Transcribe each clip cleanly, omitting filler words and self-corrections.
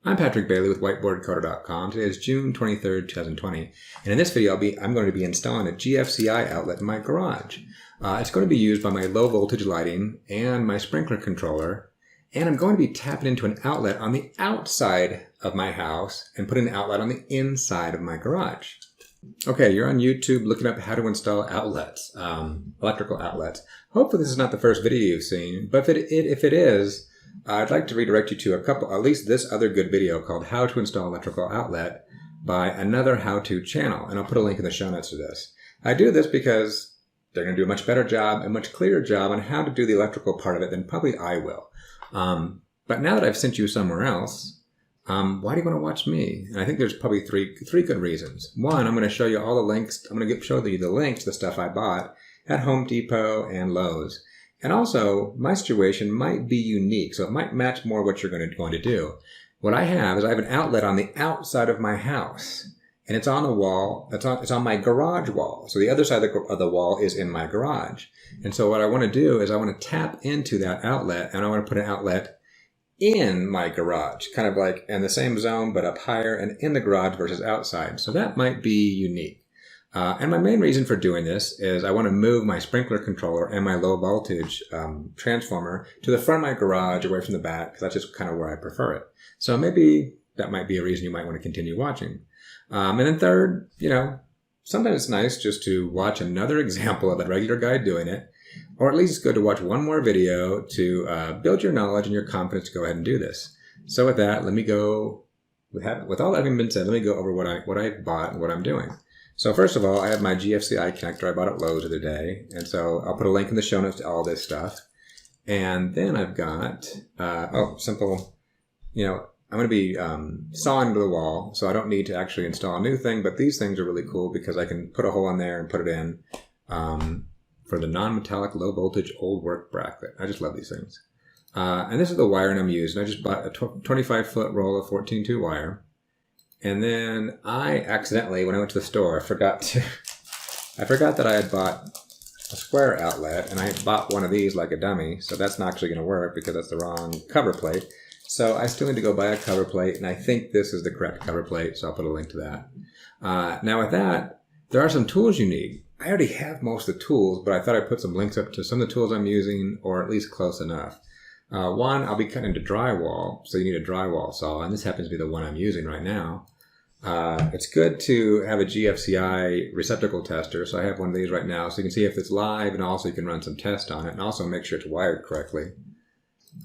I'm Patrick Bailey with whiteboardcoder.com. Today is June 23rd, 2020. And in this video, I'm going to be installing a GFCI outlet in my garage. It's going to be used by my low voltage lighting and my sprinkler controller. And I'm going to be tapping into an outlet on the outside of my house and putting an outlet on the inside of my garage. Okay, you're on YouTube looking up how to install outlets, electrical outlets. Hopefully this is not the first video you've seen, but if it is, I'd like to redirect you to at least this other good video called How to Install Electrical Outlet by another how-to channel, and I'll put a link in the show notes to this. I do this because they're going to do a much better job, a much clearer job on how to do the electrical part of it than probably I will. But now that I've sent you somewhere else, why do you want to watch me? And I think there's probably three good reasons. One, I'm going to show you all the links. I'm going to show you the links to the stuff I bought at Home Depot and Lowe's. And also, my situation might be unique, so it might match more what you're going to do. What I have is I have an outlet on the outside of my house, and it's on the wall. It's on my garage wall. So the other side of the wall is in my garage. And so what I want to do is I want to tap into that outlet, and I want to put an outlet in my garage, kind of like in the same zone, but up higher and in the garage versus outside. So that might be unique. And my main reason for doing this is I want to move my sprinkler controller and my low voltage transformer to the front of my garage away from the back, because that's just kind of where I prefer it. So maybe that might be a reason you might want to continue watching. And then third, sometimes it's nice just to watch another example of a regular guy doing it, or at least it's good to watch one more video to build your knowledge and your confidence to go ahead and do this. So with that, let me go, with all that having been said, let me go over what I bought and what I'm doing. So first of all, I have my GFCI connector I bought at Lowe's the other day. And so I'll put a link in the show notes to all this stuff. And then I've got, simple, I'm going to be sawing to the wall. So I don't need to actually install a new thing. But these things are really cool because I can put a hole in there and put it in for the non-metallic low voltage old work bracket. I just love these things. And this is the wiring I'm using. I just bought a 25-foot roll of 14-2 wire. And then I accidentally, when I went to the store, I forgot that I had bought a square outlet, and I had bought one of these like a dummy, so that's not actually going to work because that's the wrong cover plate. So I still need to go buy a cover plate, and I think this is the correct cover plate, so I'll put a link to that. Now with that, there are some tools you need. I already have most of the tools, but I thought I'd put some links up to some of the tools I'm using, or at least close enough. One, I'll be cutting into drywall, so you need a drywall saw, and this happens to be the one I'm using right now. It's good to have a GFCI receptacle tester, so I have one of these right now, so you can see if it's live, and also you can run some tests on it, and also make sure it's wired correctly.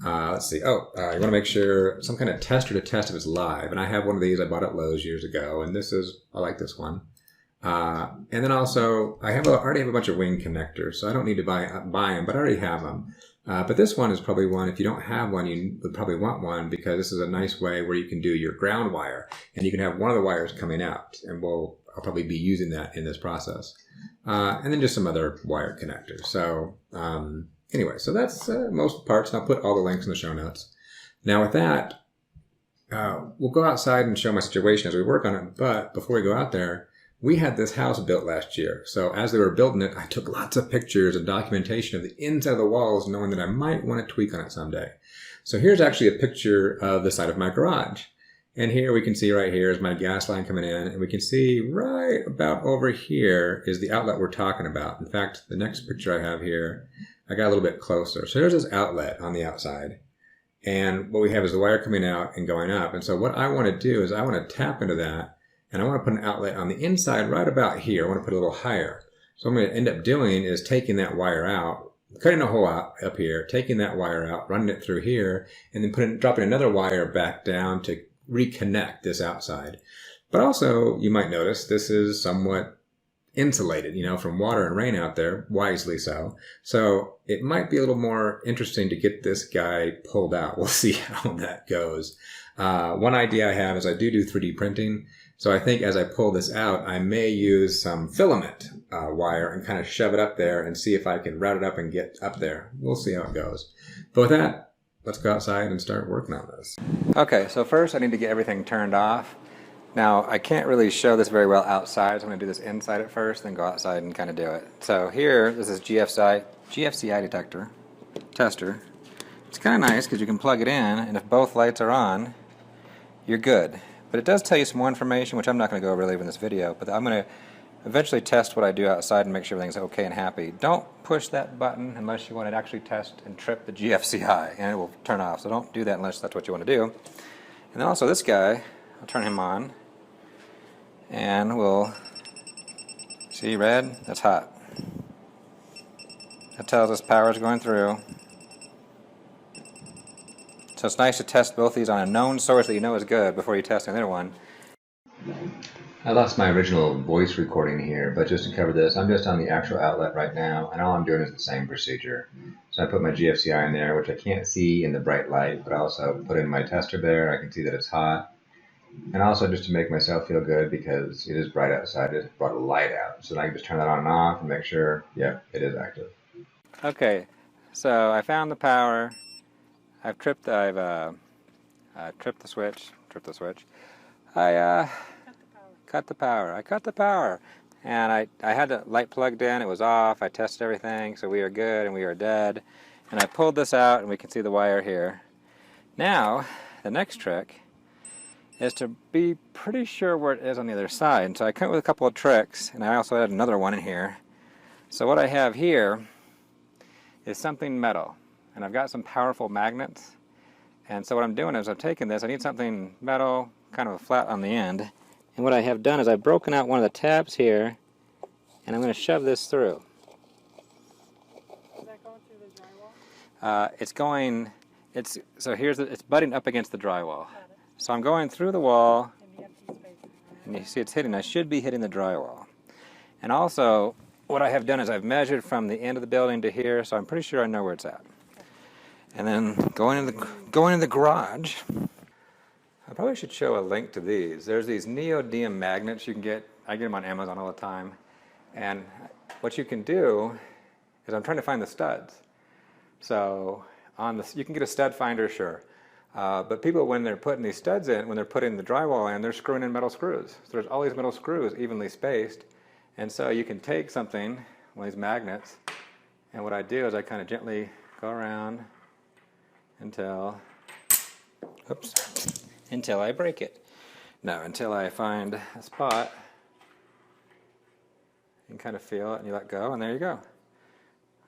Let's see. You want to make sure some kind of tester to test if it's live, and I have one of these I bought at Lowe's years ago, and I like this one. And then also, I already have a bunch of wing connectors, so I don't need to buy them, but I already have them. But this one is probably one, if you don't have one, you would probably want one, because this is a nice way where you can do your ground wire, and you can have one of the wires coming out, and I'll probably be using that in this process. And then just some other wire connectors. So anyway, so that's most parts, and I'll put all the links in the show notes. Now with that, we'll go outside and show my situation as we work on it, but before we go out there, we had this house built last year. So as they were building it, I took lots of pictures and documentation of the inside of the walls, knowing that I might want to tweak on it someday. So here's actually a picture of the side of my garage. And here we can see right here is my gas line coming in. And we can see right about over here is the outlet we're talking about. In fact, the next picture I have here, I got a little bit closer. So there's this outlet on the outside. And what we have is the wire coming out and going up. And so what I want to do is I want to tap into that. And I want to put an outlet on the inside right about here. I want to put it a little higher. So what I'm going to end up doing is taking that wire out, cutting a hole out up here, taking that wire out, running it through here, and then dropping another wire back down to reconnect this outside. But also, you might notice this is somewhat insulated, from water and rain out there, wisely so. So it might be a little more interesting to get this guy pulled out. We'll see how that goes. One idea I have is I do 3D printing. So I think as I pull this out, I may use some filament wire and kind of shove it up there and see if I can route it up and get up there. We'll see how it goes. But with that, let's go outside and start working on this. Okay, so first I need to get everything turned off. Now, I can't really show this very well outside, so I'm going to do this inside at first, then go outside and kind of do it. So here, this is GFCI tester. It's kind of nice because you can plug it in, and if both lights are on, you're good. But it does tell you some more information, which I'm not going to go over later in this video, but I'm going to eventually test what I do outside and make sure everything's okay and happy. Don't push that button unless you want to actually test and trip the GFCI, and it will turn off. So don't do that unless that's what you want to do. And then also this guy, I'll turn him on, and we'll see red, that's hot. That tells us power is going through. So it's nice to test both these on a known source that you know is good before you test another one. I lost my original voice recording here, but just to cover this, I'm just on the actual outlet right now, and all I'm doing is the same procedure. So I put my GFCI in there, which I can't see in the bright light, but I also put in my tester there. I can see that it's hot. And also just to make myself feel good, because it is bright outside, I just brought a light out. So I can just turn that on and off and make sure, yeah, it is active. Okay, so I found the power. I've tripped the switch. I cut the power. And I had the light plugged in, it was off, I tested everything, so we are good and we are dead. And I pulled this out and we can see the wire here. Now, the next trick is to be pretty sure where it is on the other side. And so I came up with a couple of tricks, and I also had another one in here. So what I have here is something metal. And I've got some powerful magnets. And so what I'm doing is I'm taking this, I need something metal, kind of flat on the end. And what I have done is I've broken out one of the tabs here, and I'm going to shove this through. Is that going through the drywall? It's butting up against the drywall. So I'm going through the wall, and you see it's hitting. I should be hitting the drywall. And also, what I have done is I've measured from the end of the building to here, so I'm pretty sure I know where it's at. And then going in the garage, I probably should show a link to these. There's these neodymium magnets you can get. I get them on Amazon all the time. And what you can do is I'm trying to find the studs. So you can get a stud finder, sure. But people, when they're putting these studs in, when they're putting the drywall in, they're screwing in metal screws. So there's all these metal screws evenly spaced. And so you can take something, one of these magnets, and what I do is I kind of gently go around until I break it. No, until I find a spot. You can kind of feel it, and you let go, and there you go.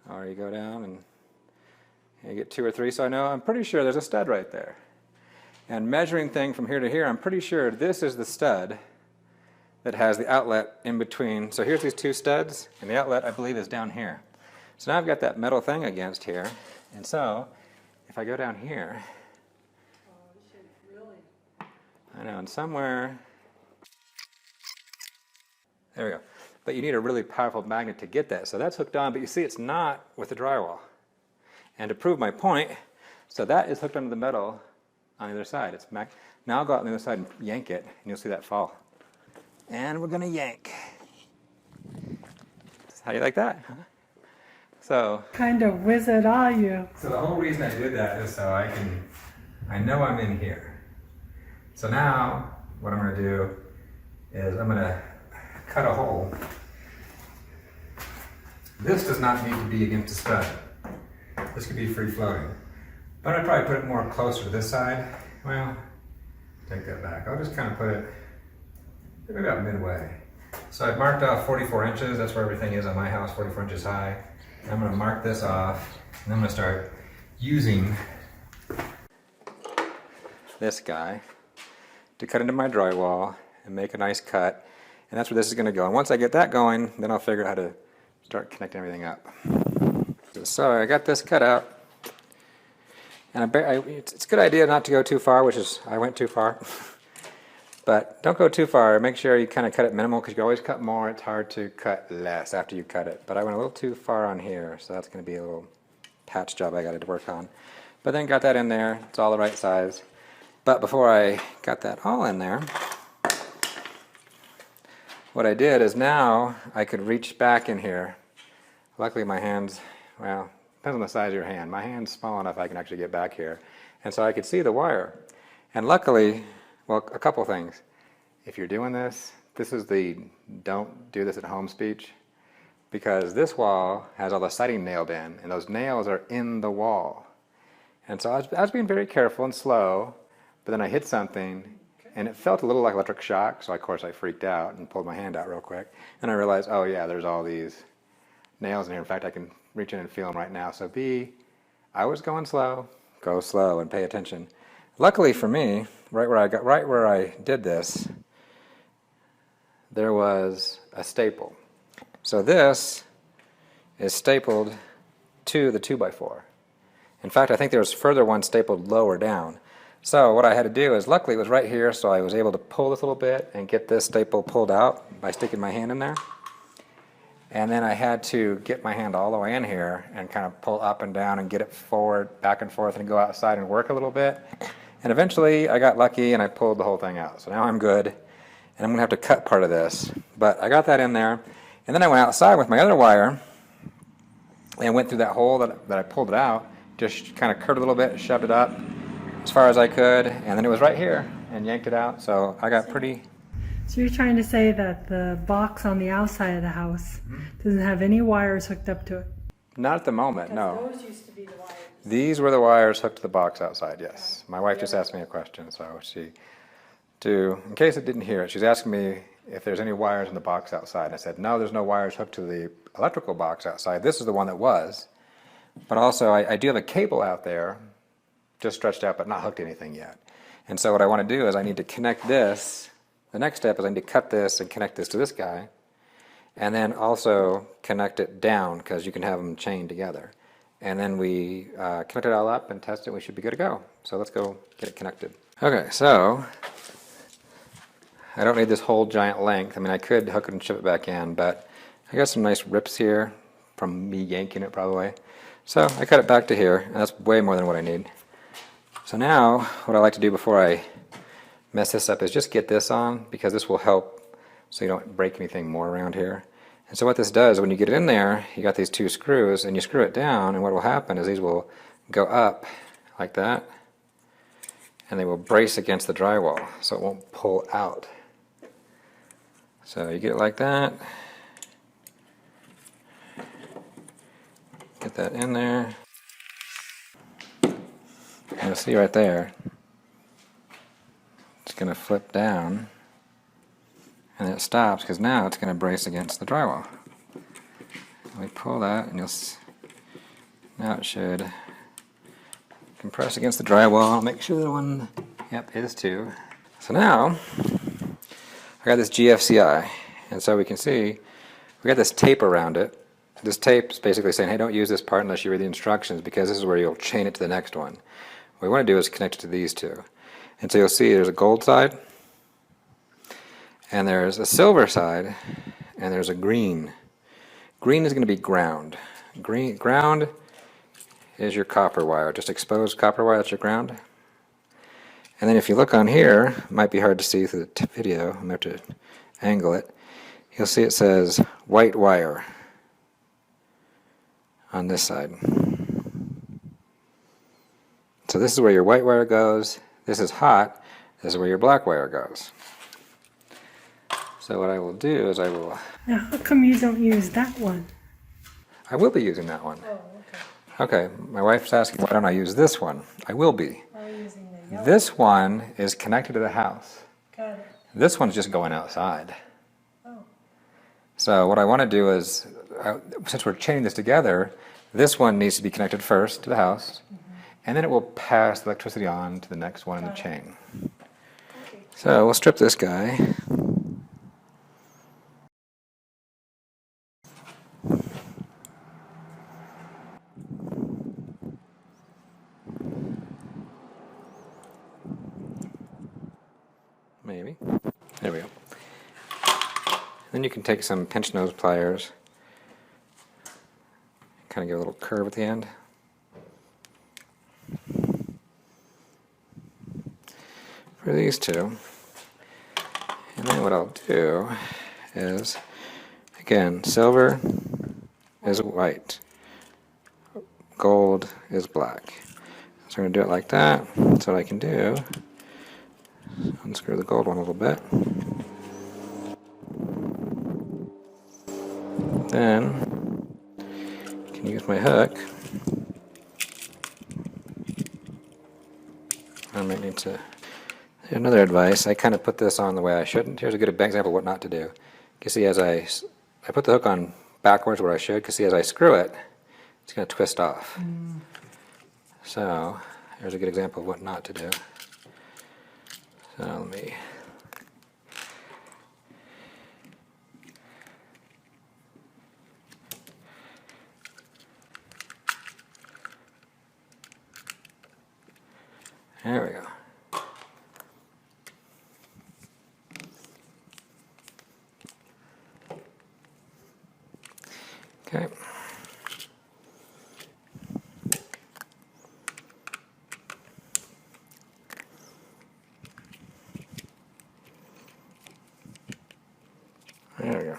Or you go down, and you get 2 or 3. So I'm pretty sure there's a stud right there. And measuring thing from here to here, I'm pretty sure this is the stud that has the outlet in between. So here's these 2 studs, and the outlet, I believe, is down here. So now I've got that metal thing against here. And so if I go down here, I know, and somewhere, there we go. But you need a really powerful magnet to get that. So that's hooked on, but you see it's not with the drywall. And to prove my point, so that is hooked onto the metal on the other side. Now I'll go out on the other side and yank it, and you'll see that fall. And we're going to yank. How do you like that? Huh? So, Kind of wizard are you? So the whole reason I did that is so I know I'm in here. So now what I'm going to do is I'm going to cut a hole. This does not need to be against the stud. This could be free floating. But I'd probably put it more closer to this side. Well, take that back. I'll just kind of put it maybe about midway. So I've marked off 44 inches. That's where everything is on my house, 44 inches high. And I'm going to mark this off, and I'm going to start using this guy to cut into my drywall and make a nice cut. And that's where this is going to go. And once I get that going, then I'll figure out how to start connecting everything up. So I got this cut out. And it's a good idea not to go too far, which is, I went too far. But don't go too far. Make sure you kind of cut it minimal, because you can always cut more. It's hard to cut less after you cut it. But I went a little too far on here, so that's going to be a little patch job I got to work on. But then got that in there. It's all the right size. But before I got that all in there, what I did is now I could reach back in here. Luckily my hands, well, depends on the size of your hand. My hand's small enough I can actually get back here. And so I could see the wire. And luckily, well, a couple things. If you're doing this, this is the don't do this at home speech, because this wall has all the siding nailed in, and those nails are in the wall. And so I was being very careful and slow, but then I hit something, and it felt a little like electric shock, so of course I freaked out and pulled my hand out real quick. And I realized, oh yeah, there's all these nails in here. In fact, I can reach in and feel them right now. So I was going slow. Go slow and pay attention. Luckily for me, right where I did this, there was a staple. So this is stapled to the 2x4. In fact, I think there was further one stapled lower down. So what I had to do is, luckily it was right here, so I was able to pull this a little bit and get this staple pulled out by sticking my hand in there. And then I had to get my hand all the way in here and kind of pull up and down and get it forward, back and forth, and go outside and work a little bit. And eventually I got lucky and I pulled the whole thing out. So now I'm good. And I'm going to have to cut part of this. But I got that in there. And then I went outside with my other wire and went through that hole that I pulled it out, just kind of curved a little bit, shoved it up as far as I could, and then it was right here, and yanked it out. So I got pretty... So you're trying to say that the box on the outside of the house doesn't have any wires hooked up to it? Not at the moment, no. Those used to be the wires. These were the wires hooked to the box outside, yes. My wife just asked me a question, so in case it didn't hear it, she's asking me if there's any wires in the box outside. And I said, no, there's no wires hooked to the electrical box outside. This is the one that was. But also, I do have a cable out there, just stretched out, but not hooked to anything yet. And so what I want to do is I need to connect this. The next step is I need to cut this and connect this to this guy, and then also connect it down, because you can have them chained together. And then we connect it all up and test it. We should be good to go. So let's go get it connected. Okay, so I don't need this whole giant length. I mean, I could hook it and ship it back in, but I got some nice rips here from me yanking it probably. So I cut it back to here, and that's way more than what I need. So now, what I like to do before I mess this up is just get this on, because this will help so you don't break anything more around here. And so what this does, when you get it in there, you got these two screws, and you screw it down, and what will happen is these will go up like that, and they will brace against the drywall, so it won't pull out. So you get it like that, get that in there. You'll see right there, it's going to flip down, and it stops because now it's going to brace against the drywall. We pull that, and now it should compress against the drywall. Make sure the one, yep, is too. So now I got this GFCI, and so we can see we got this tape around it. This tape is basically saying, hey, don't use this part unless you read the instructions, because this is where you'll chain it to the next one. What we want to do is connect it to these two. And so you'll see there's a gold side, and there's a silver side, and there's a green. Green is going to be ground. Ground is your copper wire, just exposed copper wire, that's your ground. And then if you look on here, it might be hard to see through the video, I'm going to have to angle it, you'll see it says white wire on this side. So this is where your white wire goes, this is hot, this is where your black wire goes. So what I will do is I will... Now how come you don't use that one? I will be using that one. Oh, okay. Okay, my wife's asking why don't I use this one? I will be. using the yellow. This one is connected to the house. Got it. This one's just going outside. Oh. So what I want to do is, since we're chaining this together, this one needs to be connected first to the house, and then it will pass the electricity on to the next one in the chain. Okay. So we'll strip this guy. Maybe. There we go. Then you can take some pinch nose pliers, kind of give a little curve at the end. For these two. And then what I'll do is, again, silver is white, gold is black. So I'm going to do it like that. That's what I can do. Unscrew the gold one a little bit. Then I can use my hook. I might need to Another advice, I kind of put this on the way I shouldn't. Here's a good example of what not to do. You can see as I put the hook on backwards where I should, you can see as I screw it, it's going to twist off. So, here's a good example of what not to do. So let me... There we go. Okay. There we go.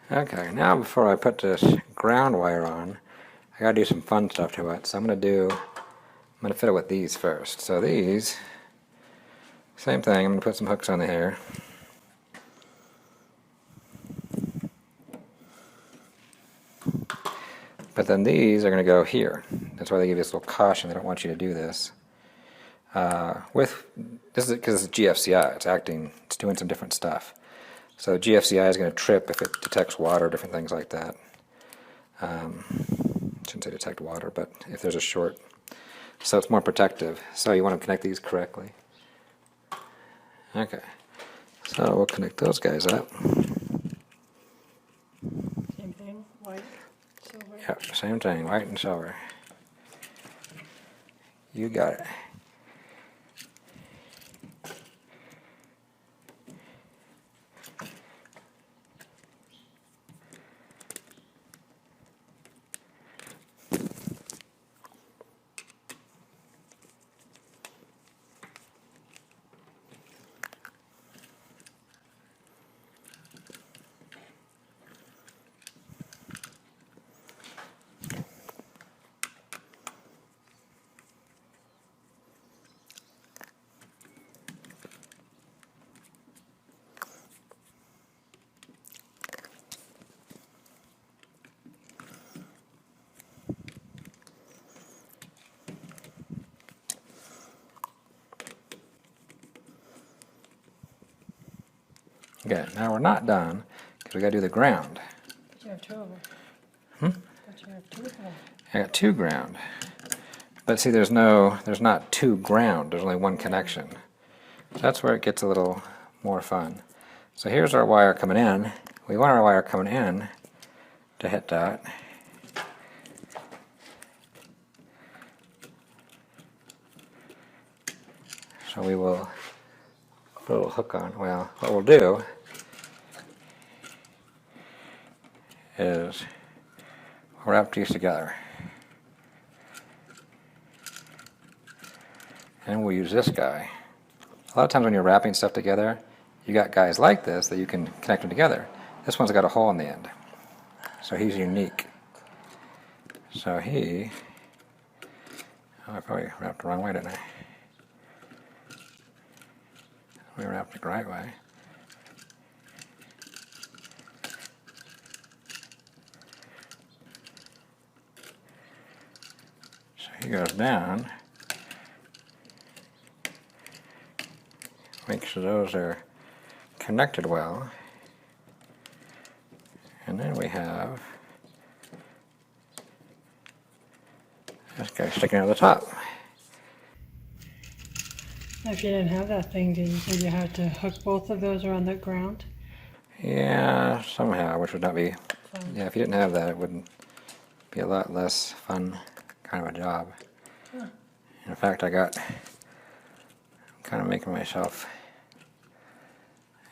Okay, now before I put this ground wire on, I gotta do some fun stuff to it. So I'm gonna fit it with these first. So these, same thing, I'm gonna put some hooks on the hair. But then these are gonna go here. That's why they give you this little caution, they don't want you to do this. This is because it's GFCI, it's doing some different stuff. So GFCI is going to trip if it detects water, different things like that. Shouldn't say detect water, but if there's a short. So it's more protective. So you want to connect these correctly. Okay. So we'll connect those guys up. Same thing, white, silver. Yep, same thing, white and silver. You got it. Okay, now we're not done because we got to do the ground. But you have two of them. But you have two of them. I got two ground. But see, there's not two ground, there's only one connection. That's where it gets a little more fun. So here's our wire coming in. We want our wire coming in to hit that. So we will put a little hook on. Well, what we'll do is wrap these together. And we'll use this guy. A lot of times when you're wrapping stuff together, you got guys like this that you can connect them together. This one's got a hole in the end. So he's unique. So I probably wrapped the wrong way, didn't I? We wrapped it the right way. So he goes down. Make sure those are connected well. And then we have this guy sticking out of the top. If you didn't have that thing, did you have to hook both of those around the ground? Yeah, somehow, which would not be... Fun. Yeah, if you didn't have that, it would be a lot less fun kind of a job. Huh. In fact, I'm kind of making myself...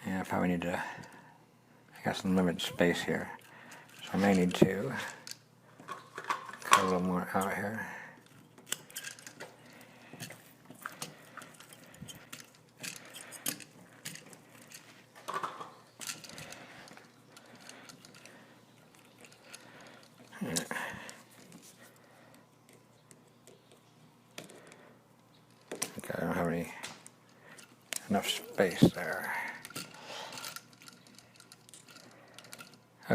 Yeah, I probably need to... I got some limited space here. So I may need to cut a little more out here. Okay, I don't have enough space there.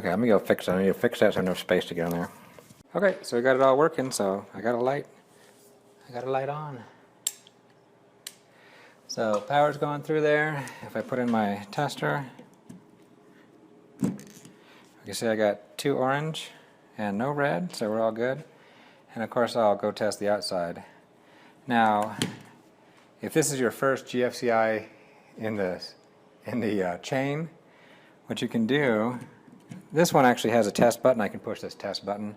Okay, let me go fix it. I need to fix that so I have enough space to get in there. Okay, so we got it all working, so I got a light on. So power's going through there. If I put in my tester, you can see I got 2 orange and no red, so we're all good. And of course I'll go test the outside. Now, if this is your first GFCI in the chain, what you can do, this one actually has a test button. I can push this test button.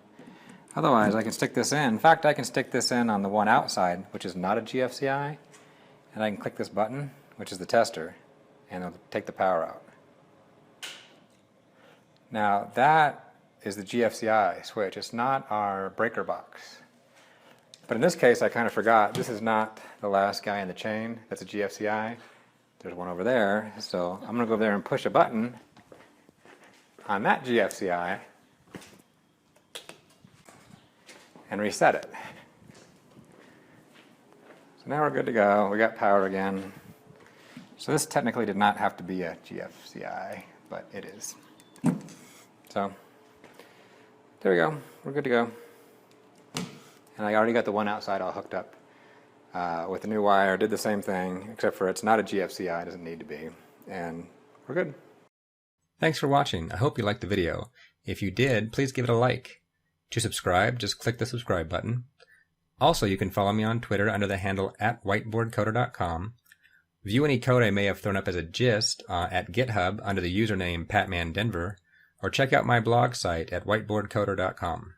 Otherwise, I can stick this in. In fact, I can stick this in on the one outside, which is not a GFCI, and I can click this button, which is the tester, and it'll take the power out. Now, that is the GFCI switch. It's not our breaker box. But in this case, I kind of forgot. This is not the last guy in the chain. That's a GFCI. There's one over there. So I'm going to go over there and push a button on that GFCI and reset it. So now we're good to go. We got power again. So this technically did not have to be a GFCI, but it is. So there we go. We're good to go. And I already got the one outside all hooked up with the new wire. Did the same thing, except for it's not a GFCI. It doesn't need to be. And we're good. Thanks for watching. I hope you liked the video. If you did, please give it a like. To subscribe, just click the subscribe button. Also, you can follow me on Twitter under the handle @whiteboardcoder.com. View any code I may have thrown up as a gist at GitHub under the username PatmanDenver, or check out my blog site at whiteboardcoder.com.